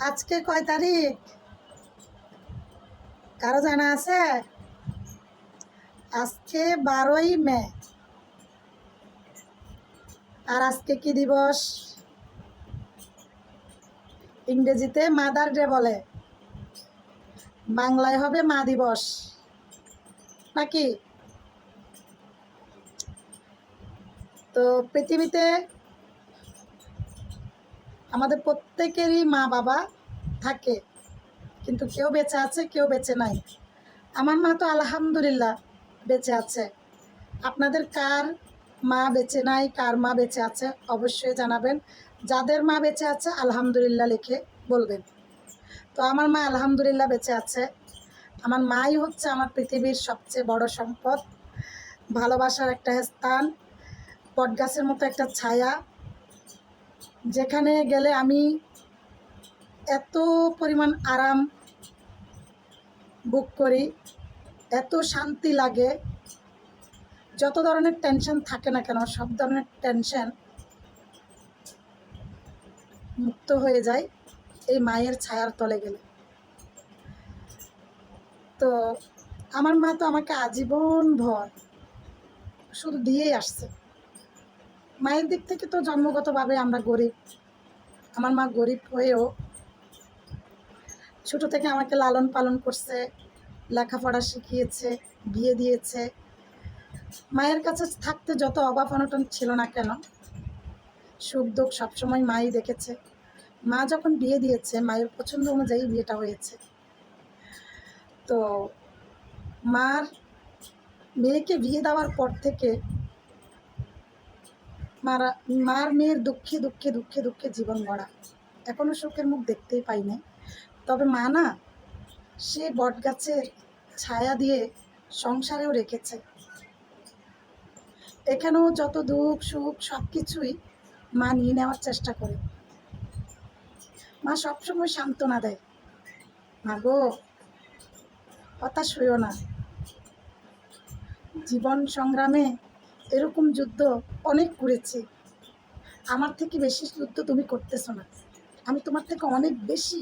আজকে কয় তারিখ কারো জানা আছে? আজকে 12ই মে। আর আজকে কি দিবস? ইংরেজিতে মাদার ডে বলে, বাংলায় হবে মা দিবস নাকি? তো পৃথিবীতে আমাদের প্রত্যেকেরই মা বাবা থাকে, কিন্তু কেউ বেঁচে আছে, কেউ বেঁচে নাই। আমার মা তো আলহামদুলিল্লাহ বেঁচে আছে। আপনাদের কার মা বেঁচে নাই, কার মা বেঁচে আছে অবশ্যই জানাবেন। যাদের মা বেঁচে আছে আলহামদুলিল্লাহ লিখে বলবেন। তো আমার মা আলহামদুলিল্লাহ বেঁচে আছে। আমার মাই হচ্ছে আমার পৃথিবীর সবচেয়ে বড় সম্পদ, ভালোবাসার একটা স্থান, বটগাছের মতো একটা ছায়া, যেখানে গেলে আমি এত পরিমাণ আরাম বুক করি, এত শান্তি লাগে। যত ধরনের টেনশন থাকে না কেন, সব ধরনের টেনশন মুক্ত হয়ে যায় এই মায়ের ছায়ার তলে গেলে। তো আমার মা তো আমাকে আজীবন ভর শুধু দিয়েই আসছে। মায়ের দিক থেকে তো জন্মগতভাবে আমরা গরিব। আমার মা গরিব হয়েও ছোট থেকে আমাকে লালন পালন করছে, লেখাপড়া শিখিয়েছে, বিয়ে দিয়েছে। মায়ের কাছে থাকতে যত অভাব অনটন ছিল না কেন, সুখ দুঃখ সবসময় মাই দেখেছে। মা যখন বিয়ে দিয়েছে, মায়ের পছন্দ অনুযায়ী বিয়েটা হয়েছে। তো মার মেয়েকে বিয়ে দেওয়ার পর থেকে মার মেয়ের দুঃখে দুঃখে দুঃখে দুঃখে জীবন গড়া। এখনো সুখের মুখ দেখতেই পাইনি। তবে মা না, সে বটগাছের ছায়া দিয়ে সংসারেও রেখেছে। এখানেও যত দুঃখ সুখ সব কিছুই মা নিয়ে নেওয়ার চেষ্টা করে। মা সবসময় সান্ত্বনা দেয়, মা গো হতাশ হইও না, জীবন সংগ্রামে এরকম যুদ্ধ অনেক করেছি, আমার থেকে বেশি যুদ্ধ তুমি করতেছো না, আমি তোমার থেকে অনেক বেশি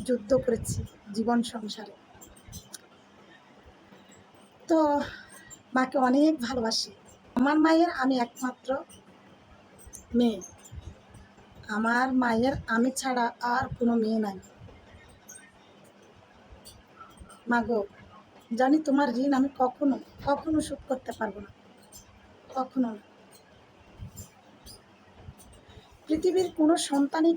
যুদ্ধ করেছি জীবন সংসারে। তো মাকে অনেক ভালোবাসি। আমার মায়ের আমি একমাত্র মেয়ে। আমার মায়ের আমি ছাড়া আর কোনো মেয়ে নাই। মা গো, জানি তোমার ঋণ আমি কখনো কখনো শোধ করতে পারবো না, কখনো না। পৃথিবীর কোনো সন্তানই